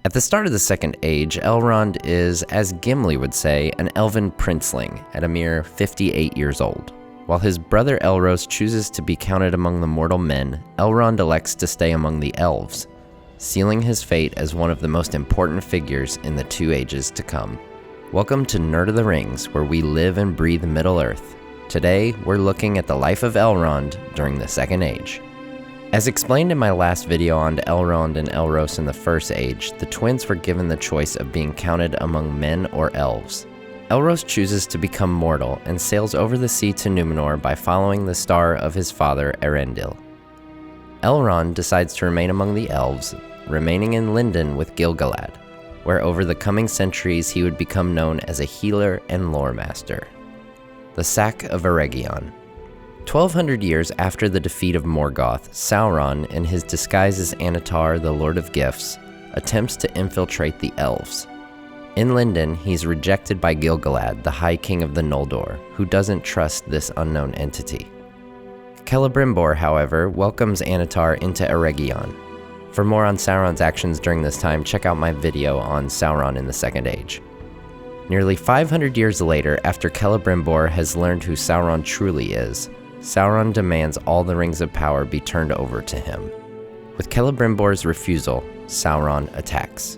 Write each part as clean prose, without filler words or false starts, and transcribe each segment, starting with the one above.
At the start of the Second Age, Elrond is, as Gimli would say, an elven princeling at a mere 58 years old. While his brother Elros chooses to be counted among the mortal men, Elrond elects to stay among the elves, sealing his fate as one of the most important figures in the 2 ages to come. Welcome to Nerd of the Rings, where we live and breathe Middle-earth. Today, we're looking at the life of Elrond during the Second Age. As explained in my last video on Elrond and Elros in the First Age, the twins were given the choice of being counted among men or elves. Elros chooses to become mortal and sails over the sea to Numenor by following the star of his father, Elrond. Elrond decides to remain among the elves, remaining in Lindon with Gil-galad, where over the coming centuries he would become known as a healer and lore master. The Sack of Eregion. 1,200 years after the defeat of Morgoth, Sauron, in his disguise as Annatar, the Lord of Gifts, attempts to infiltrate the elves. In Lindon, he's rejected by Gil-galad, the High King of the Noldor, who doesn't trust this unknown entity. Celebrimbor, however, welcomes Annatar into Eregion. For more on Sauron's actions during this time, check out my video on Sauron in the Second Age. Nearly 500 years later, after Celebrimbor has learned who Sauron truly is, Sauron demands all the rings of power be turned over to him. With Celebrimbor's refusal, Sauron attacks.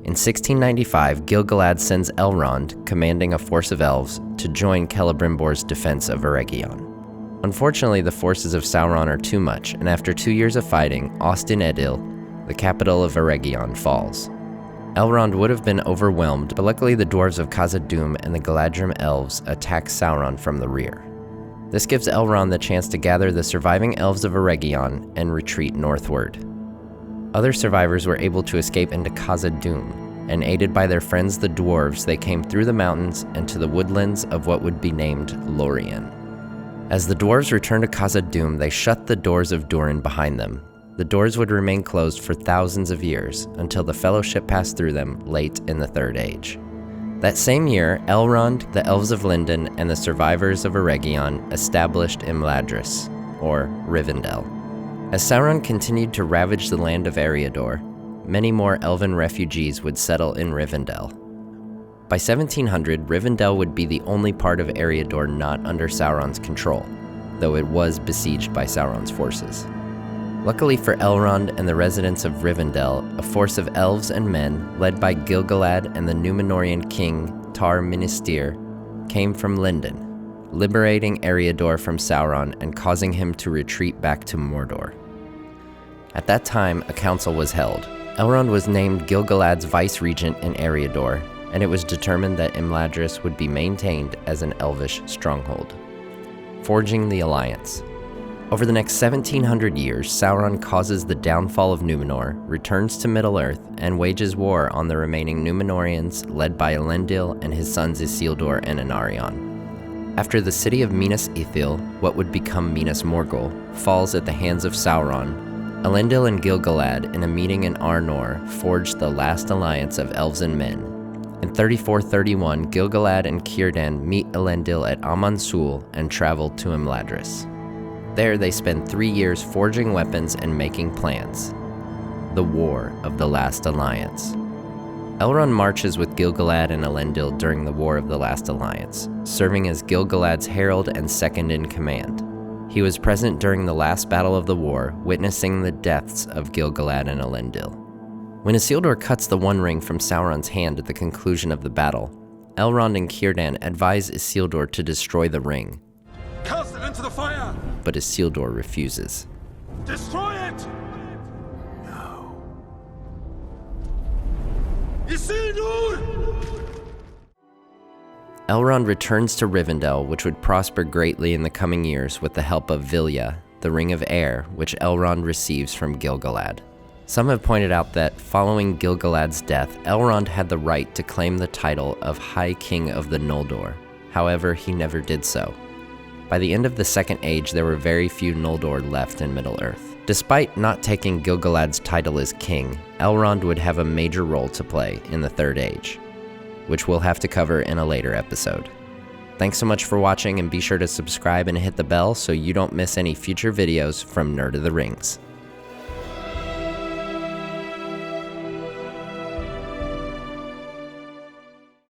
In 1695, Gil-galad sends Elrond, commanding a force of elves, to join Celebrimbor's defense of Eregion. Unfortunately, the forces of Sauron are too much, and after 2 years of fighting, Ostin-Edil, the capital of Eregion, falls. Elrond would have been overwhelmed, but luckily the dwarves of Khazad-dûm and the Galadrim elves attack Sauron from the rear. This gives Elrond the chance to gather the surviving elves of Eregion and retreat northward. Other survivors were able to escape into Khazad-dûm, and aided by their friends the dwarves, they came through the mountains and to the woodlands of what would be named Lorien. As the dwarves returned to Khazad-dûm, they shut the doors of Durin behind them. The doors would remain closed for thousands of years, until the Fellowship passed through them late in the Third Age. That same year, Elrond, the elves of Lindon, and the survivors of Eregion established Imladris, or Rivendell. As Sauron continued to ravage the land of Eriador, many more elven refugees would settle in Rivendell. By 1700, Rivendell would be the only part of Eriador not under Sauron's control, though it was besieged by Sauron's forces. Luckily for Elrond and the residents of Rivendell, a force of elves and men, led by Gil-galad and the Númenórean king Tar-Minastir, came from Lindon, liberating Eriador from Sauron and causing him to retreat back to Mordor. At that time, a council was held. Elrond was named Gil-galad's vice-regent in Eriador, and it was determined that Imladris would be maintained as an elvish stronghold. Forging the Alliance. Over the next 1700 years, Sauron causes the downfall of Numenor, returns to Middle-earth, and wages war on the remaining Númenóreans, led by Elendil and his sons Isildur and Anarion. After the city of Minas Ithil, what would become Minas Morgul, falls at the hands of Sauron, Elendil and Gil-galad, in a meeting in Arnor, forged the last alliance of elves and men. In 3431, Gil-galad and Círdan meet Elendil at Aman-Sul and travel to Imladris. There they spend 3 years forging weapons and making plans. The War of the Last Alliance. Elrond marches with Gil-galad and Elendil during the War of the Last Alliance, serving as Gil-galad's herald and second in command. He was present during the last battle of the war, witnessing the deaths of Gil-galad and Elendil. When Isildur cuts the One Ring from Sauron's hand at the conclusion of the battle, Elrond and Círdan advise Isildur to destroy the ring. Cast it into the fire! But Isildur refuses. Destroy it! No. Isildur! Elrond returns to Rivendell, which would prosper greatly in the coming years with the help of Vilya, the Ring of Air, which Elrond receives from Gil-galad. Some have pointed out that, following Gil-galad's death, Elrond had the right to claim the title of High King of the Noldor. However, he never did so. By the end of the Second Age, there were very few Noldor left in Middle-earth. Despite not taking Gil-galad's title as king, Elrond would have a major role to play in the Third Age, which we'll have to cover in a later episode. Thanks so much for watching, and be sure to subscribe and hit the bell so you don't miss any future videos from Nerd of the Rings.